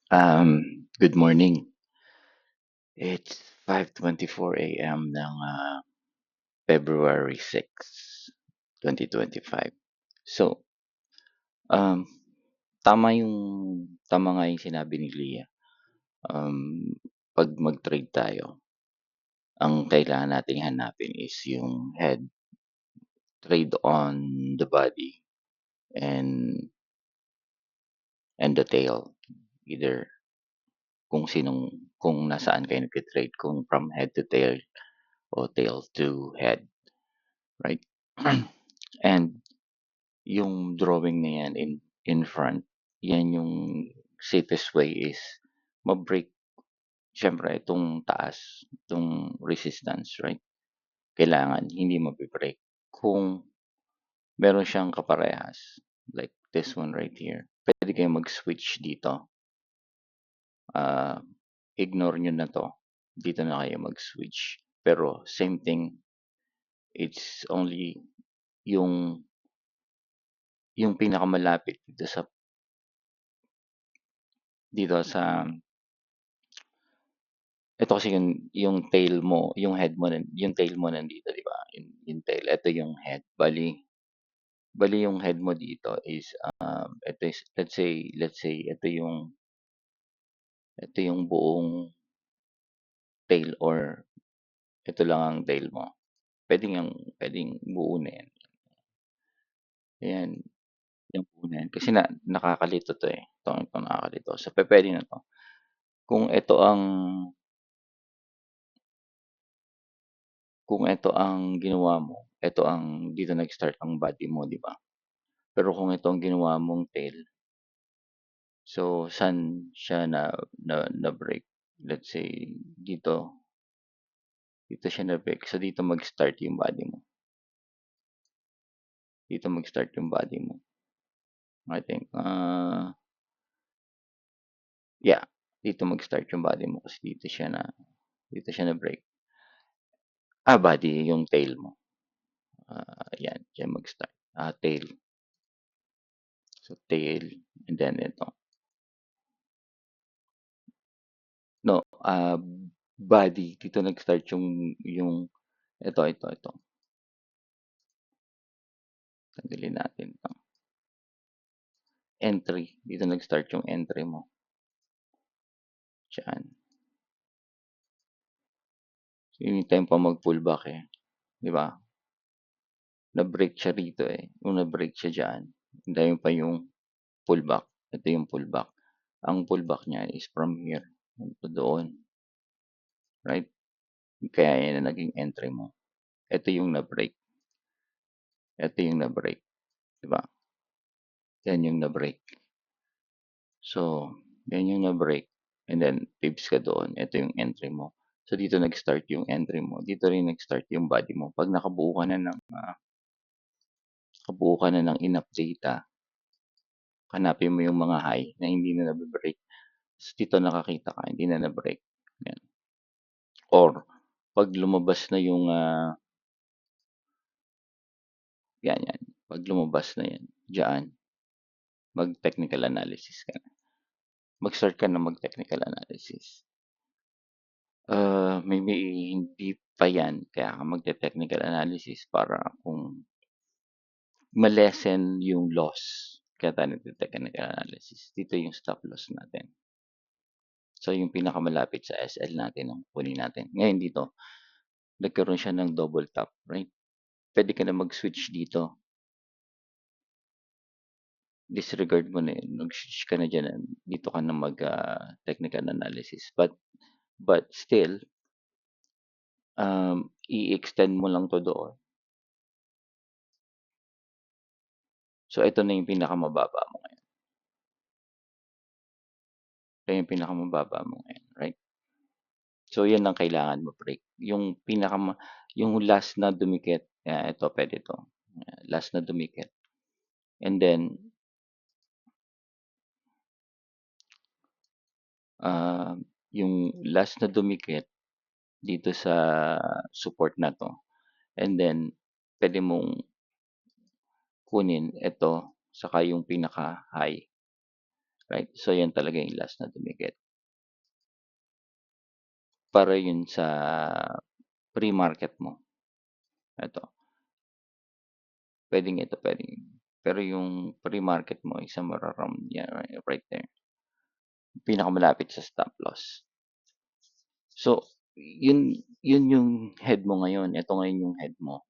Good morning. It's 5:24 a.m. ng February 6, 2025. So, um, tama yung tama nga yung sinabi ni Leah. Um, 'Pag mag-trade tayo, ang kailangan nating hanapin is yung head, trade on the body and the tail. Either kung nasaan kayo nagte-trade, kung from head to tail o tail to head, right? And yung drawing na yan in front, yan yung safest way is ma-break siyempre itong taas, itong resistance, right? Kailangan hindi mabe-break. Kung meron siyang kaparehas, like this one right here, pwede kayong mag-switch dito. Ah, Ignore nyo na 'to, dito na kayo mag-switch. Pero same thing, it's only yung pinakamalapit dito sa ito kasi yung tail mo, yung head mo yung tail mo nandito, 'di ba? Yung tail, ito yung head. Bali yung head mo dito is, ito is let's say ito yung buong tail or ito lang ang tail mo. Puwedeng buo na 'yan. Ayan, yung buo na 'yan kasi nakakalito 'to, eh. Ito nakakalito. So, pupuwede na 'to. Kung ito ang ginawa mo, ito ang dito nag-start ang body mo, 'di ba? Pero kung ito ang ginawa mong tail, so saan siya na-break? Let's say dito, dito siya na-break. So dito mag-start yung body mo. Dito mag-start yung body mo. I think, yeah, dito mag-start yung body mo kasi dito siya na-break. Body, yung tail mo. Yan, diyan mag-start. Tail. So tail, and then ito. No, body. Dito nag-start ito. Tanggalin natin 'to. Entry. Dito nag-start yung entry mo. Diyan. So, yung time pa mag-pullback, eh, 'di ba? Na-break siya rito, eh. Nung na-break siya diyan, hintayin pa yung pullback. Ito yung pullback. Ang pullback niya is from here to doon, right? Kaya yan ang naging entry mo. Ito yung na-break. Ito yung na-break, 'di ba? Yan yung na-break. So, yan yung na-break and then pips ka doon, ito yung entry mo. So, dito nag-start yung entry mo, dito rin nag-start yung body mo. 'Pag nakabuo ka na ng enough data, hanapin mo yung mga high na hindi na nabe-break. Ta's dito nakakita ka hindi na na-break, yan. Or 'pag lumabas na yung, yan, 'pag lumabas na yan diyaan, mag-technical analysis ka na. Mag-start ka na mag-technical analysis. Maybe hindi pa yan kaya ka magte-technical analysis para kung ma-lessen yung loss. Kaya tayo nagte-technical analysis. Dito yung stop loss natin. So, yung pinakamalapit sa SL natin ang kukunin natin. Ngayon dito, nagkaroon siya ng double top, right? Puwede ka na mag-switch dito. Disregard mo na yun, mag-switch ka na diyan, dito ka na technical analysis. But still, i-extend mo lang 'to doon. So, ito na yung pinakamababa mo ngayon. Ito yung pinakamababa mo ngayon, right? So, yan ang kailangan mo break. Yung last na dumikit, ito puwede 'to, last na dumikit. And then, yung last na dumikit dito sa support na 'to, and then puwede mong kunin ito, saka yung pinaka-high. right? So, yan talaga yung last na dumikit. Para yun sa pre-market mo. Eto, puwedeng ito, puwedeng pero yung pre-market mo is maro-round yan right there, pinakamalapit sa stop loss. So, yun yung head mo ngayon, eto ngayon yung head mo.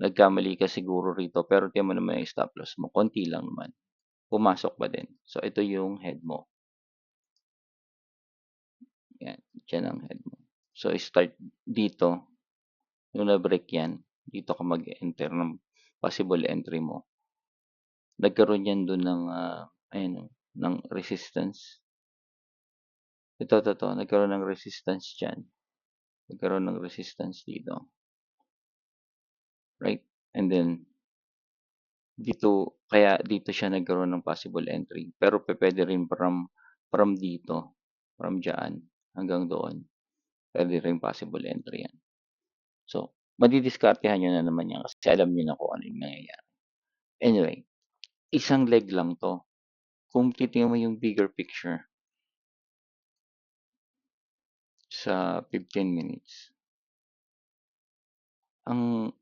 Nagkamali ka siguro rito pero tingnan mo naman yung stop loss mo, konti lang naman, pumasok pa din. So, ito yung head mo, yan, diyan ang head mo. So, start dito, nung na-break yan, dito ka mag-enter ng possible entry mo. Nagkaroon yan dun ng, ayan oh, ng resistance. Ito, nagkaroon ng resistance diyan. Nagkaroon ng resistance dito, right? And then dito, kaya dito siya nagkaroon ng possible entry. Pero pupuwede rin from dito, from diyan hanggang doon, puwede rin possible entry yan. So, madidiskartehan niyo na naman yan kasi alam niyo na kung ano yung nangyayari. Anyway, isang leg lang 'to. Kung titingnan mo yung bigger picture sa 15 minutes, ang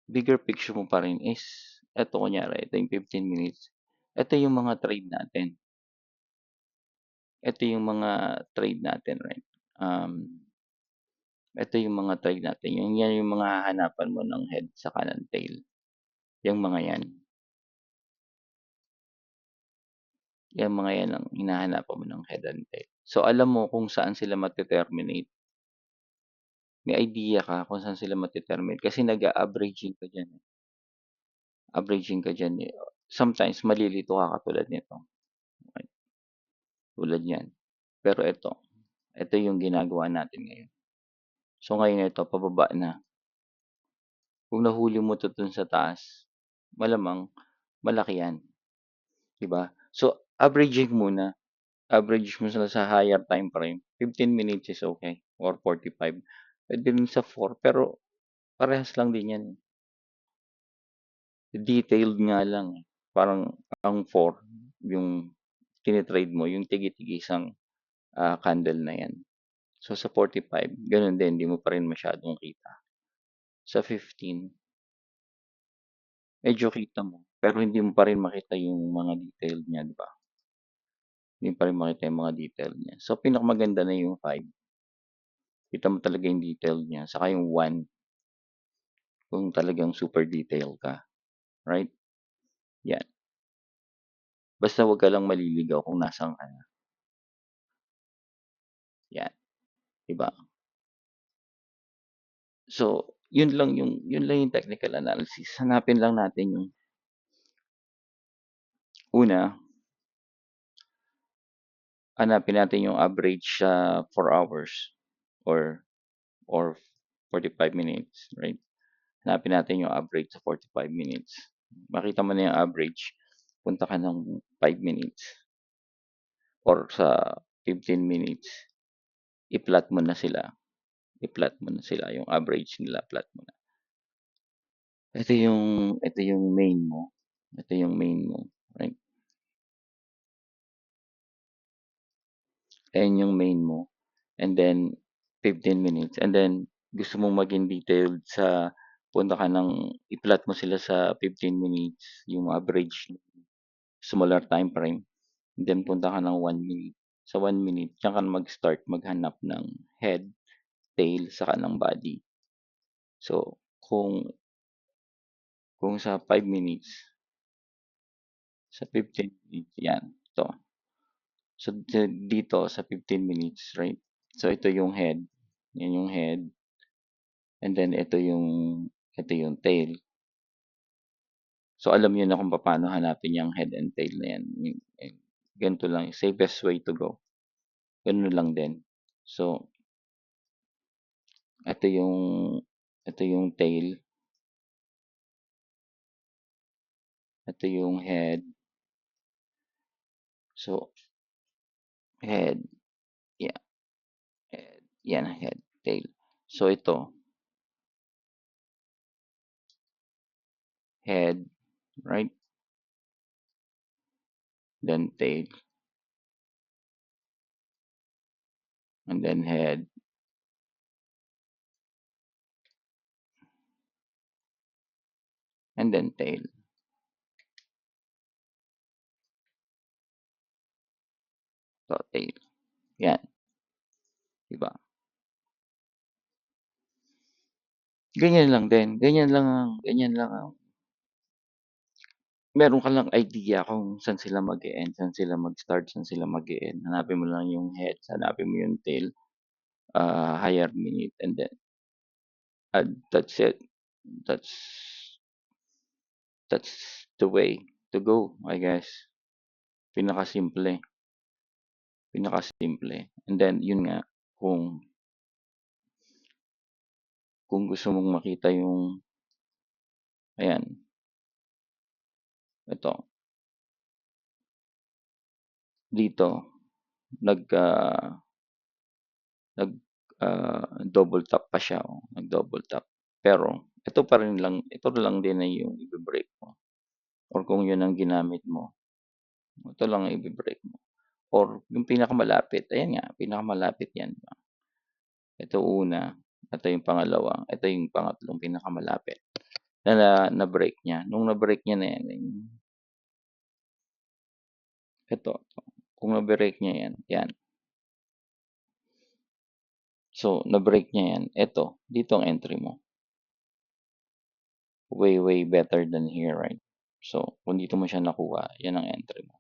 bigger picture mo pa rin is eto kunyari, ito yung 15 minutes, eto yung mga trade natin. Ito yung mga trade natin, right? Ito yung mga trade natin, yan yung mga hahanapan mo ng head saka ng tail, yung mga yan. Yang mga yan ang hinahanapan mo ng head and tail. So, alam mo kung saan sila mate-terminate. May idea ka kung saan sila mate-terminate kasi nag-a-averaging ka diyan, eh. Averaging ka diyan, eh. Sometimes malilito ka katulad nito, okey, tulad niyan. Pero ito yung ginagawa natin ngayon. So, ngayon ito pababa na. Kung nahuli mo 'to dun sa taas, malamang malaki yan, 'di ba? So, averaging muna, average mo sa higher time frame, 15 minutes is okay or 45. Puwede rin sa 4 pero parehas lang din yan, eh. Detailed nga lang, eh. Parang ang 4 yung tini-trade mo yung tigi-tig isang, candle na yan. So, sa 45 gano'n din, 'di mo pa rin masyadong kita. Sa 15 medyo kita mo, pero hindi mo pa rin makita yung mga detailed niya, 'di ba? Hindi pa rin makita yung mga detail niya. So, pinakamaganda na yung 5, kita mo talaga yung detail niya, saka yung 1 kung talagang super detail ka, right? Yan. Basta 'wag ka lang maliligaw kung nasaan ka na, yan, 'di ba? So, yun lang yung technical analysis. Hanapin lang natin yung una, hanapin natin yung average sa 4 hours or or 45 minutes, right? Hanapin natin yung average sa 45 minutes. Makita mo na yung average, punta ka ng 5 minutes or sa 15 minutes, i-plot mo na sila. I-plot mo na sila, yung average nila, plot mo na. Ito yung main mo. Ito yung main mo, right? Ayan yung main mo. And then 15 minutes. And then gusto mong maging detailed sa punta ka ng i-plot mo sila sa 15 minutes, yung average smaller time frame. Then punta ka ng 1 minute. Sa 1 minute, diyan ka na mag-start maghanap ng head, tail, saka ng body. So, kung sa 5 minutes, sa 15 minutes, yan, ito. So, dito sa 15 minutes, right? So, ito yung head. Yan yung head. And then, ito yung tail. So, alam niyo na kung paano hanapin yung head and tail na yan. Ganito lang, safest way to go. Ganun lang din. So, ito yung, ito yung tail. Ito yung head. So, head. Yeah. Head. Yan, head, tail. So, ito, head, right? then tail, and then head, and then tail. So, tail. Yan, 'di ba? Ganyan lang ang meron ka lang idea kung saan sila mag-e-end, saan sila mag-start, saan sila mag-e-end. Hanapin mo lang yung head, hanapin mo yung tail, higher minute, and then that's it. That's that's the way to go, I guess. Pinakasimple, pinakasimple. And then yun nga, kung gusto mong makita yung ayan, ito, dito nag, nag, double tap pa siya, oh, nag-double tap. Pero ito lang din ay yung ibe-break mo or kung yun ang ginamit mo, ito lang ang ibe-break mo or yung pinakamalapit, ayan nga, pinakamalapit yan. Ito una, ito yung pangalawa, ito yung pangatlong pinakamalapit na-break niya. Nung na-break niya na yan, ito, kung na-break niya yan, yan. So, na-break niya yan, ito, dito ang entry mo. Way better than here, right? So, kung dito mo siya nakuha, yan ang entry mo.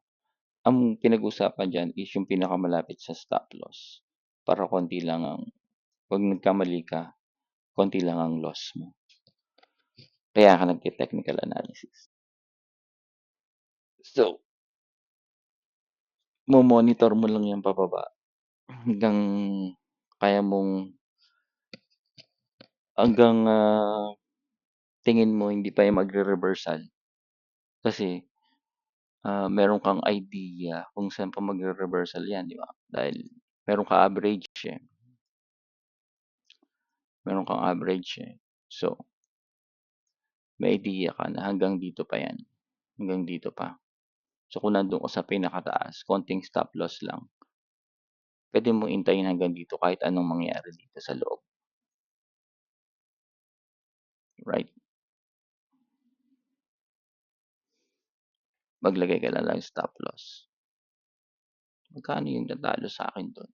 Ang pinag-usapan diyan is yung pinakamalapit sa stop loss. Para konti lang ang 'pag nagkamali ka, konti lang ang loss mo. Kaya ka nagte-technical analysis. So, mo-monitor mo lang 'yan pababa hanggang kaya mong hanggang, tingin mo hindi pa 'yan magre-reversal. Kasi, meron kang idea kung saan pa magre-reversal 'yan, 'di ba? Dahil meron ka average, eh. Meron kang average, eh. So, may idea ka na hanggang dito pa 'yan, hanggang dito pa. So, kung nandun ka sa pinakataas, konting stop loss lang, puwede mong hintayin hanggang dito kahit anong mangyari dito sa loob, right? Maglagay ka na lang stop loss. Magkano yung natalo sa'kin dun?